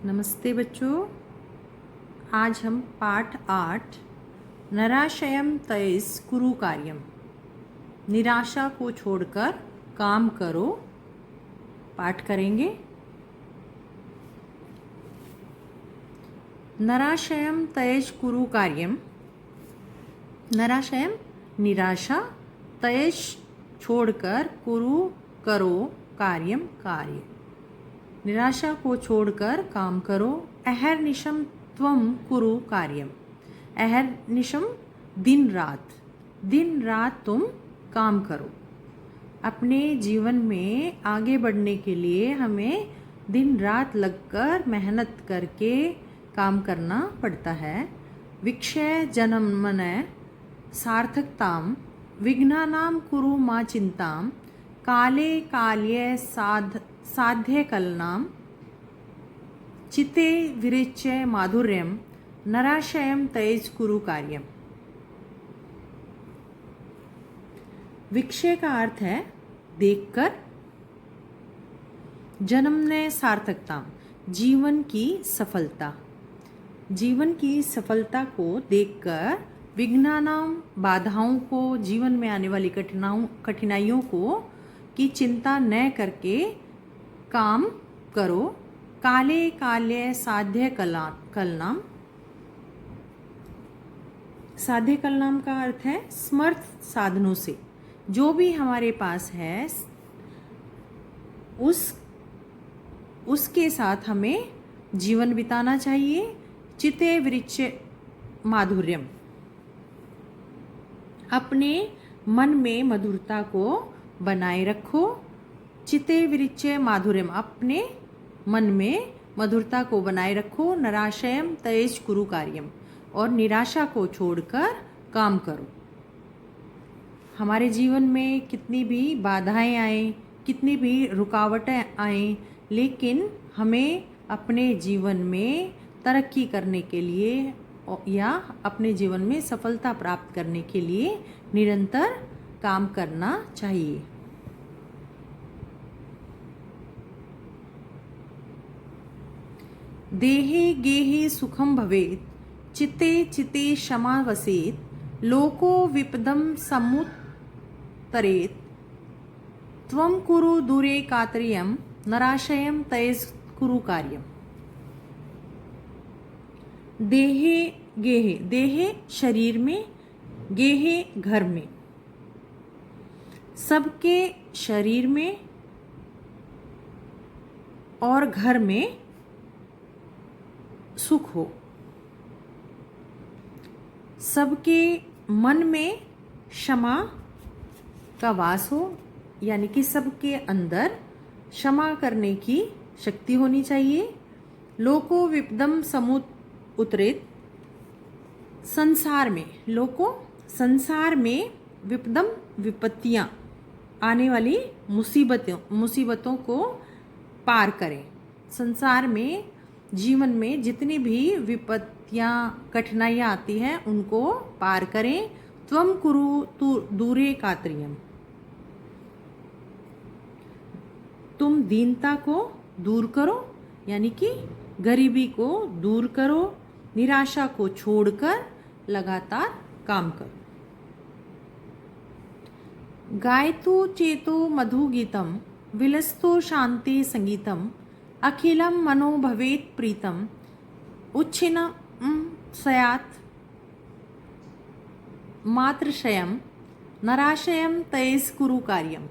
नमस्ते बच्चों। आज हम पाठ 8 निराशयम तयस कुरु कार्यम, निराशा को छोड़कर काम करो पाठ करेंगे। निराशयम तयस कुरु कार्यम, निराशयम निराशा, तयस छोड़कर, कुरु करो, कार्यम कार्य, निराशा को छोड़कर काम करो। अहर्निशम त्वम कुरु कार्यम, अहर्निशम दिन रात तुम काम करो। अपने जीवन में आगे बढ़ने के लिए हमें दिन रात लगकर मेहनत करके काम करना पड़ता है। विक्षय जन्मनय सार्थकताम, विघ्नानां कुरु मा चिंताम, काले काल्ये साध्य कलनाम, चिते विरिच्य माधुर्यम, नराशयम तयज कुरु कार्यम। विक्षय का अर्थ है देखकर, जन्मने सार्थकता, जीवन की सफलता, जीवन की सफलता को देखकर, विघ्नानाम बाधाओं को, जीवन में आने वाली कठिनाइयों को की चिंता न करके काम करो। काले काल्य साध्य कलनाम, साध्य कलनाम का अर्थ है समर्थ साधनों से, जो भी हमारे पास है उसके साथ हमें जीवन बिताना चाहिए। चिते वृक्ष माधुर्यम, अपने मन में मधुरता को बनाए रखो। चिते वृक्ष माधुर्यम, अपने मन में मधुरता को बनाए रखो। निराशयम तयज कुरु कार्यम, और निराशा को छोड़कर काम करो। हमारे जीवन में कितनी भी बाधाएं आए, कितनी भी रुकावटें आए, लेकिन हमें अपने जीवन में तरक्की करने के लिए या अपने जीवन में सफलता प्राप्त करने के लिए निरंतर काम करना चाहिए। देहे गेहे सुखम भवेत्, चिते चिते क्षमा वसेत्, लोको विपदम समुत्तरेत्, त्वं कुरु दूरे कातर्यम, नराशयम तयस कुरु कार्यम। देहे गेहे, देहे शरीर में, गेहे घर में, सबके शरीर में और घर में सुख हो। सबके मन में क्षमा का वास हो, यानी कि सबके अंदर क्षमा करने की शक्ति होनी चाहिए। लोको विपदम समुत्तरेत्, संसार में, लोको संसार में, विपदम विपत्तियां, आने वाली मुसीबतों को पार करें। संसार में, जीवन में जितनी भी विपत्तियां कठिनाइयां आती हैं उनको पार करें। त्वं कुरु दूरे कातर्यम, तुम दीनता को दूर करो, यानी कि गरीबी को दूर करो। निराशा को छोड़कर लगातार काम करो। गायतु चेतो मधुगीतम, विलसतो शांति संगीतम, अखिलम मनो भवेत् प्रीतम, उच्छिन्नं स्यात् मात्रशयम, नराशयम तयस कुरु कार्यम।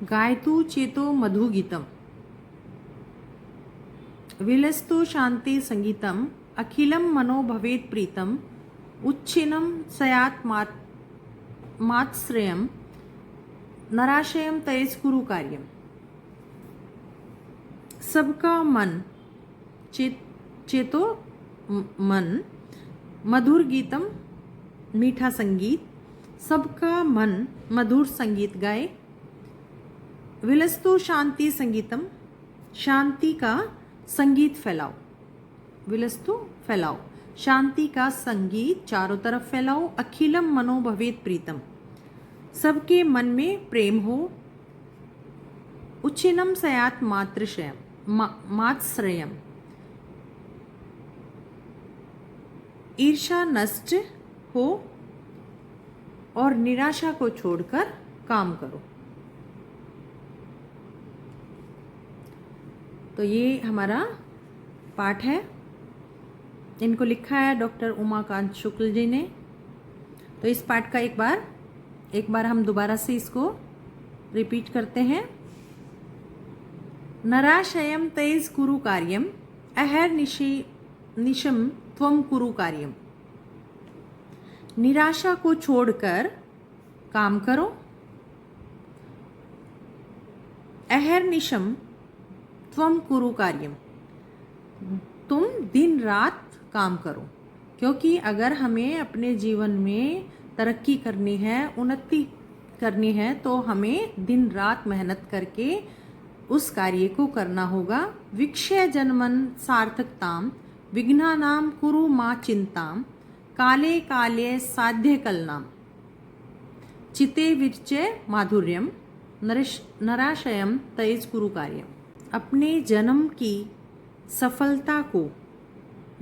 गायतु चेतो मधुगीतम, विलसतो शांति संगीतम, अखिलम मनो भवेत् प्रीतम, उच्छिन्नं स्यात् मात्श्रयम, नराशयम तयस कुरु कार्यम। सबका मन, चेतो मन, मधुर गीतम मीठा संगीत, सबका मन मधुर संगीत गाए। विलसतो शांति संगीतम, शांति का संगीत फैलाओ। विलसतो फैलाओ, शांति का संगीत चारों तरफ फैलाओ। अखिलम मनो भवेत् प्रीतम, सबके मन में प्रेम हो। उच्चिनम सयात मात्श्रयम। ईर्षा नष्ट हो और निराशा को छोड़कर काम करो। तो ये हमारा पाठ है। इनको लिखा है डॉक्टर उमाकांत शुक्ल जी ने। तो इस पाठ का एक बार हम दोबारा से इसको रिपीट करते हैं। नराशयम तेज कुरु कार्यम निशम त्वम कुरु कार्यम। निराशा को छोड़कर काम करो। अहर्निशम त्वम कुरु कार्यम, तुम दिन रात काम करो। क्योंकि अगर हमें अपने जीवन में तरक्की करनी है, उन्नति करनी है, तो हमें दिन रात मेहनत करके उस कार्य को करना होगा। विक्षय जन्मन सार्थकताम विघ्नानाम कुरु मा चिंताम काले काले साध्य कलनाम चिते विरचे माधुर्यम नराशयम तेज कुरु कार्यम। अपने जन्म की सफलता को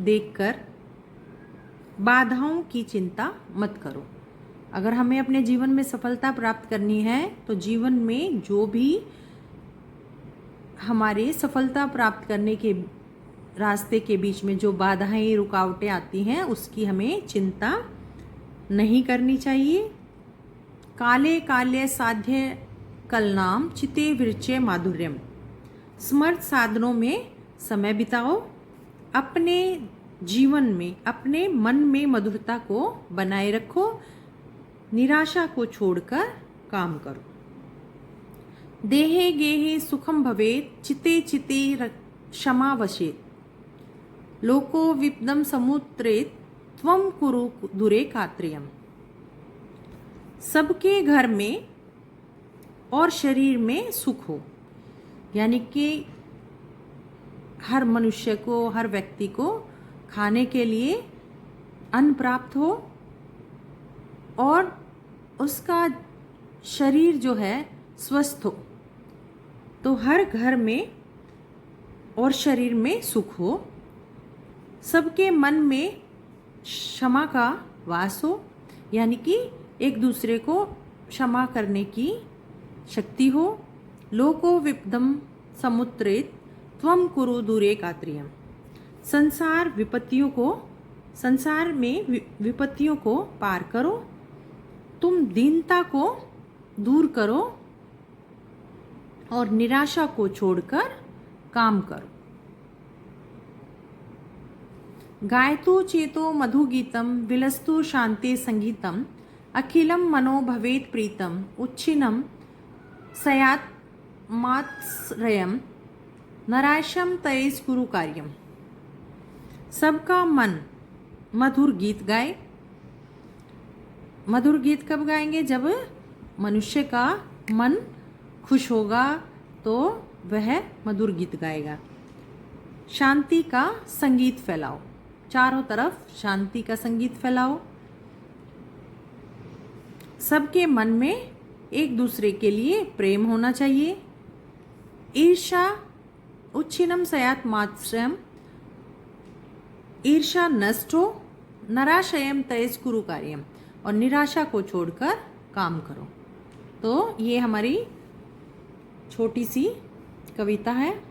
देखकर बाधाओं की चिंता मत करो। अगर हमें अपने जीवन में सफलता प्राप्त करनी है तो जीवन में जो भी हमारे सफलता प्राप्त करने के रास्ते के बीच में जो बाधाएं रुकावटें आती हैं उसकी हमें चिंता नहीं करनी चाहिए। काले काले साध्य कलनाम चिते विरचे माधुर्यम। समर्थ साधनों में समय बिताओ। अपने जीवन में अपने मन में मधुरता को बनाए रखो। निराशा को छोड़कर काम करो। देहे गेहे सुखम भवेत चिते चिते क्षमा वशेत लोको विपदम समुत्रेत त्वम कुरु दुरे कात्रियम। सबके घर में और शरीर में सुख हो, यानी कि हर मनुष्य को, हर व्यक्ति को खाने के लिए अन्न प्राप्त हो और उसका शरीर जो है स्वस्थ हो, तो हर घर में और शरीर में सुख हो। सबके मन में क्षमा का वास हो, यानी कि एक दूसरे को क्षमा करने की शक्ति हो। लोको विपदम समुत्रेत त्वम कुरु दूरे कात्रियम। संसार में विपत्तियों को पार करो। तुम दीनता को दूर करो और निराशा को छोड़कर काम करो। गायतु चेतो मधुगीतम विलस्तु शांति संगीतम अखिलम मनो भवेत प्रीतम उच्छिन्नम सयात मात्श्रयम नराशम तेज कुरु कार्यम। सबका मन मधुर गीत गाए। मधुर गीत कब गाएंगे? जब मनुष्य का मन खुश होगा तो वह मधुर गीत गाएगा। शांति का संगीत फैलाओ, चारों तरफ शांति का संगीत फैलाओ। सबके मन में एक दूसरे के लिए प्रेम होना चाहिए। ईर्षा उच्छिन्नम सयात मात्श्रयम, ईर्षा नष्ट हो। नराशयम तेज कुरु कार्यम, और निराशा को छोड़कर काम करो। तो ये हमारी छोटी सी कविता है।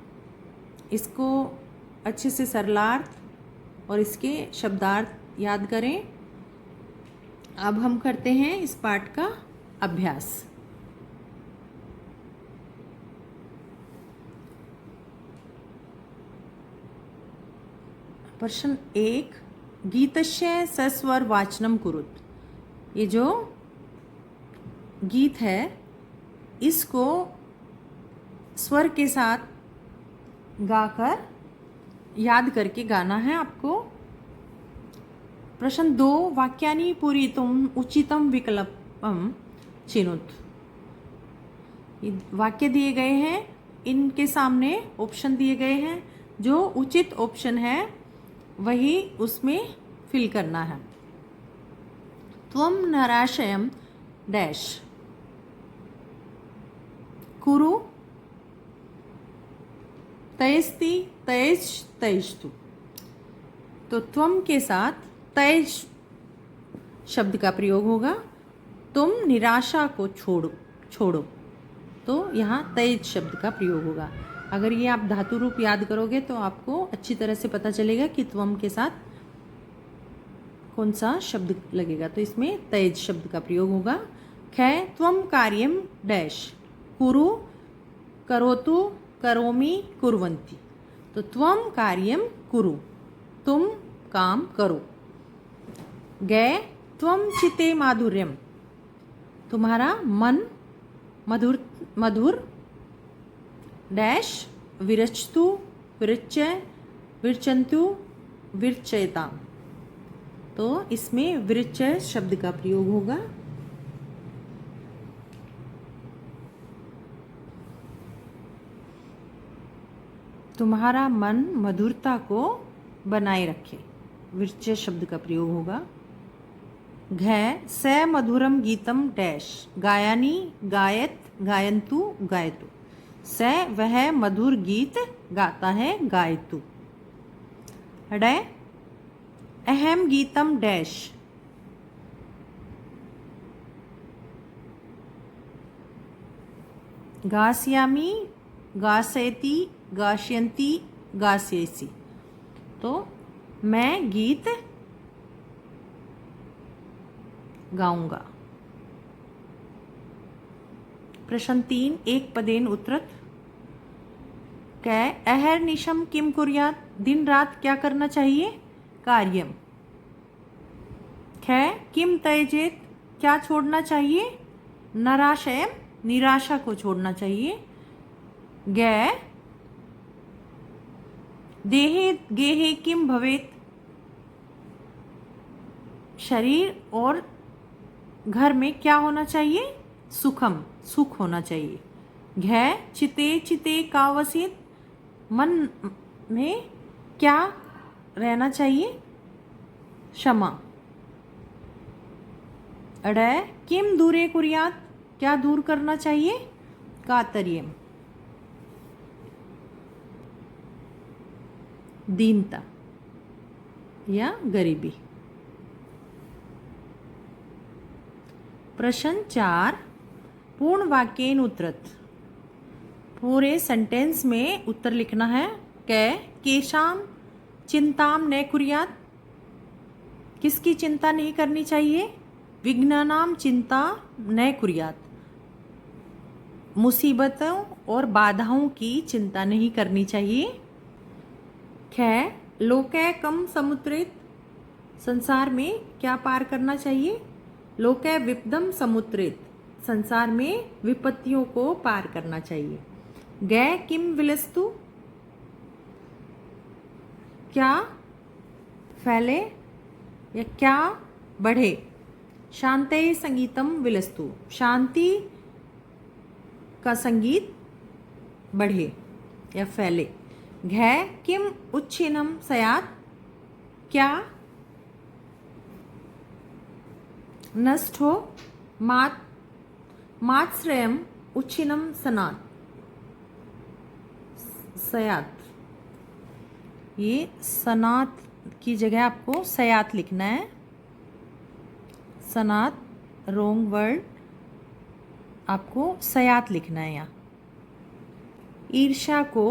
इसको अच्छे से सरलार्थ और इसके शब्दार्थ याद करें। अब हम करते हैं इस पाठ का अभ्यास। प्रश्न 1, गीतस्य सस्वर वाचनम कुरुत। ये जो गीत है इसको स्वर के साथ गाकर याद करके गाना है आपको। प्रश्न 2, वाक्यानि पूरितुम उचितम विकल्पम चिनुत। वाक्य दिए गए हैं, इनके सामने ऑप्शन दिए गए हैं। जो उचित ऑप्शन है वही उसमें फिल करना है। त्वम नराशयम डैश कुरु तयस्ति, तयज, तयस्तु। तो त्वम के साथ तयज शब्द का प्रयोग होगा। तुम निराशा को छोड़ो, तो यहाँ तयज शब्द का प्रयोग होगा। अगर ये आप धातु रूप याद करोगे तो आपको अच्छी तरह से पता चलेगा कि त्वम के साथ कौन सा शब्द लगेगा। तो इसमें तयज शब्द का प्रयोग होगा। ख त्वम कार्यम डैश कुरु, करोतु, करोमि, कुर्वन्ति। तो त्वम कार्यम कुरु, तुम काम करो। गै त्वम चिते माधुर्यम, तुम्हारा मन मधुर मधुर डैश विरचतु, विरच्य, विरचन्तु, विरचयताम। तो इसमें विरचय शब्द का प्रयोग होगा। तुम्हारा मन मधुरता को बनाए रखे, विरचय शब्द का प्रयोग होगा। घै स मधुरम गीतम डैश गायानी, गायत, गायन्तु, गायतु। स वह मधुर गीत गाता है, गायतु। ड अहम गीतम डैश गास्यामी, गासयति, गास्यन्ति, गास्यसि। तो मैं गीत गाऊंगा। प्रश्न 3 एक पदेन उत्तरत। कै अहर्निशम किम कुर्यात्, दिन रात क्या करना चाहिए, कार्यम। ख किम त्यजेत, क्या छोड़ना चाहिए, नराशयम, निराशा को छोड़ना चाहिए। गै देहे गेहे किम भवेत, शरीर और घर में क्या होना चाहिए, सुखम, सुख होना चाहिए। घै चिते चिते का वसित, मन में क्या रहना चाहिए, क्षमा। अड किम दूरे कुर्यात, क्या दूर करना चाहिए, कातर्यम, दीनता या गरीबी। प्रश्न 4 पूर्ण वाक्येन उत्तरत। पूरे सेंटेंस में उत्तर लिखना है। कै केशाम चिंताम न कुर्यात्, किसकी चिंता नहीं करनी चाहिए, विघ्नानाम चिंता न कुर्यात्, मुसीबतों और बाधाओं की चिंता नहीं करनी चाहिए। ख लोकै कम समुद्रित, संसार में क्या पार करना चाहिए, लोकै विपदम समुद्रित, संसार में विपत्तियों को पार करना चाहिए। गै किम विलस्तु, क्या फैले या क्या बढ़े, शांते संगीतम विलस्तु, शांति का संगीत बढ़े या फैले। घै किम उच्छिन्नम स्यात्, क्या नष्ट हो, मात्श्रयम उच्छिन्नम सनात्, सयात। ये सनात की जगह आपको सयात लिखना है। सनात रोंग वर्ड, आपको सयात लिखना है यहाँ। ईर्ष्या को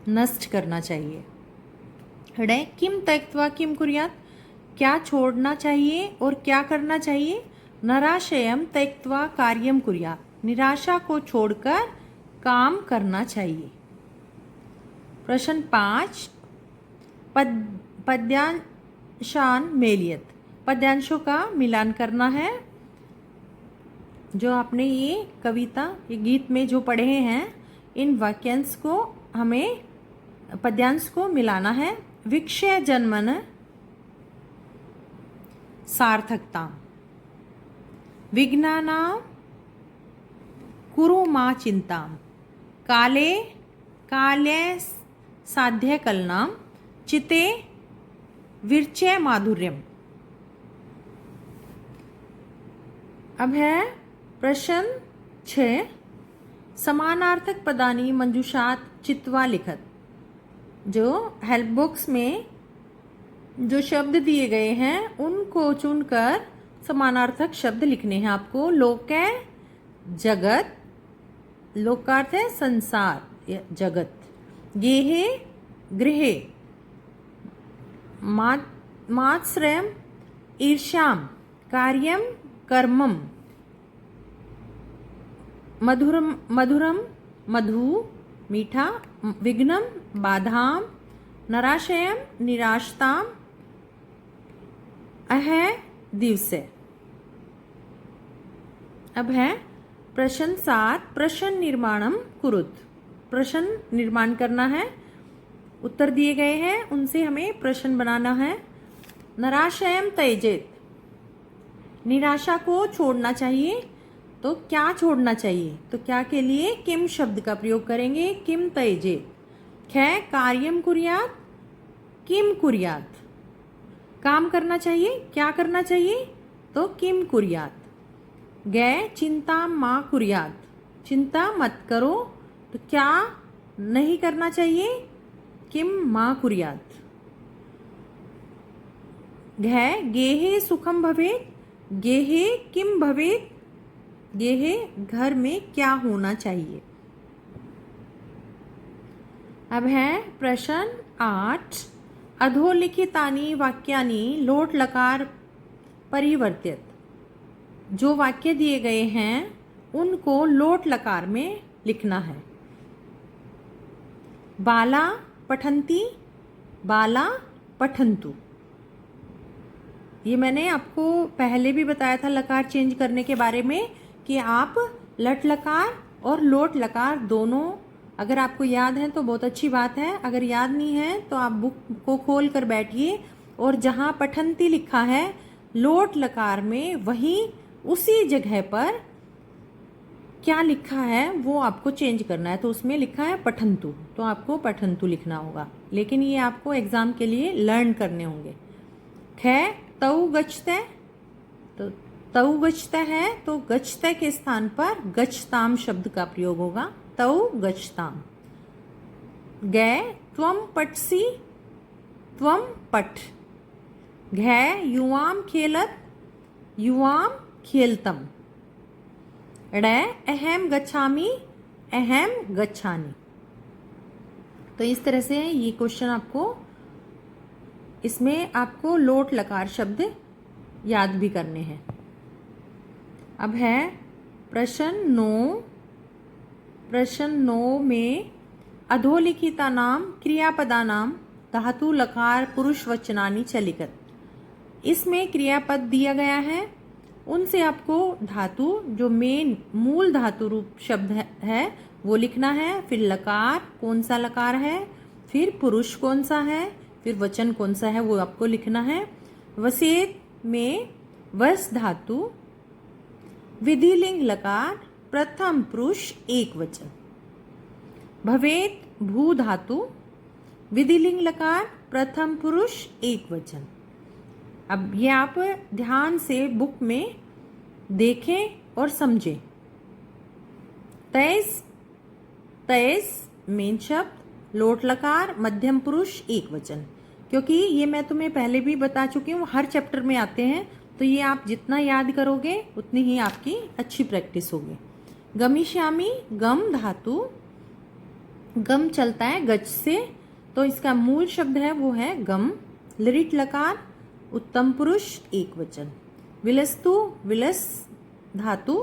नष्ट करना चाहिए। हृदय किम त्यक्त्वा किम कुर्यात्, क्या छोड़ना चाहिए और क्या करना चाहिए, नराशयम त्यक्त्वा कार्यम कुर्यात्, निराशा को छोड़कर काम करना चाहिए। प्रश्न 5 पद्यांशान मेलियत, पद्यांशों का मिलान करना है। जो आपने ये कविता, ये गीत में जो पढ़े हैं, इन वाक्यांश को हमें पद्यांश को मिलाना है। विक्षय जन्मन सार्थकता, विघ्नानां कुरु मा चिंतां, काले काल्य साध्य कलनां, चिते विरचय माधुर्यम। अब है प्रश्न 6 समानार्थक पदानी मंजूषात चित्वा लिखत। जो हेल्प बॉक्स में जो शब्द दिए गए हैं उनको चुनकर समानार्थक शब्द लिखने हैं आपको। लोके जगत, लोक का अर्थ है संसार या जगत। गेहे गृहे, मात्स्रयम ईर्ष्याम, कार्यम कर्मम, मधुरम मधुरम मधु मीठा, विघ्नम बाधाम, नराशयम निराशताम, अह दिवसे। अब है प्रश्न 7, प्रश्न निर्माणम कुरुत। प्रश्न निर्माण करना है, उत्तर दिए गए हैं उनसे हमें प्रश्न बनाना है। नराशयम त्यजेत, निराशा को छोड़ना चाहिए, तो क्या छोड़ना चाहिए? तो क्या के लिए किम शब्द का प्रयोग करेंगे, किम त्यजेत। ख कार्यम कुर्यात, किम कुर्यात, काम करना चाहिए, क्या करना चाहिए? तो किम कुर्यात। गै चिंता माँ कुर्यात, चिंता मत करो, तो क्या नहीं करना चाहिए? किम माँ कुर्यात। घै गेहे सुखम भवेत, गेहे किम भवेत, गेहे घर में क्या होना चाहिए। अब है प्रश्न 8, अधोलिखितानि वाक्यानि लोट लकार परिवर्तित। जो वाक्य दिए गए हैं उनको लोट लकार में लिखना है। बाला पठन्ति, बाला पठन्तु। ये मैंने आपको पहले भी बताया था लकार चेंज करने के बारे में कि आप लट लकार और लोट लकार दोनों, अगर आपको याद है तो बहुत अच्छी बात है, अगर याद नहीं है तो आप बुक को खोल कर बैठिए और जहाँ पठन्ति लिखा है लोट लकार में वहीं उसी जगह पर क्या लिखा है वो आपको चेंज करना है। तो उसमें लिखा है पठन्तु, तो आपको पठन्तु लिखना होगा, लेकिन ये आपको एग्जाम के लिए लर्न करने होंगे। ख तऊ गच्छते, तो तऊ गच्छते है तो गच्छते के स्थान पर गच्छताम शब्द का प्रयोग होगा, तऊ गच्छताम। गै त्वम पटसी, त्वम पठ। घै युवाम खेलत, युवाम खेलतम। ड़ै अहम गच्छामि, अहम गच्छानि। तो इस तरह से ये क्वेश्चन आपको, इसमें आपको लोट लकार शब्द याद भी करने हैं। अब है प्रश्न 9। प्रश्न 9 में अधोलिखिता नाम क्रियापदा नाम धातु लकार पुरुष वचनानि च लिखत। इसमें क्रियापद दिया गया है, उनसे आपको धातु जो मेन मूल धातु रूप शब्द है वो लिखना है। फिर लकार कौन सा लकार है, फिर पुरुष कौन सा है, फिर वचन कौन सा है वो आपको लिखना है। वसेत में वस धातु, विधिलिंग लकार, प्रथम पुरुष एक वचन। भवेत भू धातु, विधिलिंग लकार, प्रथम पुरुष एक वचन। अब ये आप ध्यान से बुक में देखें और समझें। तैस, तैस मेन शब्द, लोट लकार, मध्यम पुरुष एक वचन। क्योंकि ये मैं तुम्हें पहले भी बता चुकी हूँ, हर चैप्टर में आते हैं, तो ये आप जितना याद करोगे उतनी ही आपकी अच्छी प्रैक्टिस होगी। गमिष्यामि, गम धातु, गम चलता है गच से, तो इसका मूल शब्द है वो है गम। लिरिट लकार, उत्तम पुरुष एक वचन। विलस्तु, विलस धातु,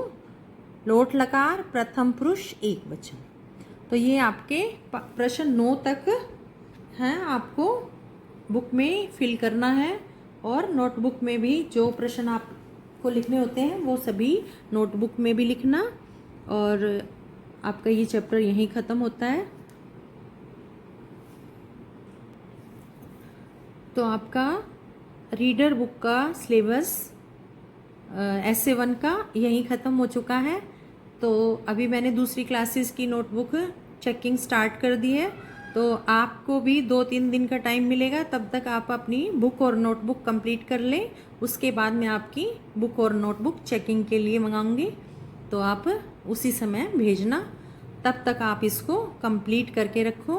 लोट लकार, प्रथम पुरुष एक वचन। तो ये आपके प्रश्न 9 तक हैं, आपको बुक में फिल करना है, और नोटबुक में भी जो प्रश्न आपको लिखने होते हैं वो सभी नोटबुक में भी लिखना। और आपका ये चैप्टर यहीं ख़त्म होता है। तो आपका रीडर बुक का सिलेबस essay 1 का यहीं ख़त्म हो चुका है। तो अभी मैंने दूसरी क्लासेस की नोटबुक चेकिंग स्टार्ट कर दी है, तो आपको भी 2-3 दिन का टाइम मिलेगा, तब तक आप अपनी बुक और नोटबुक कंप्लीट कर लें। उसके बाद मैं आपकी बुक और नोटबुक चेकिंग के लिए मंगाऊंगी, तो आप उसी समय भेजना। तब तक आप इसको कंप्लीट करके रखो।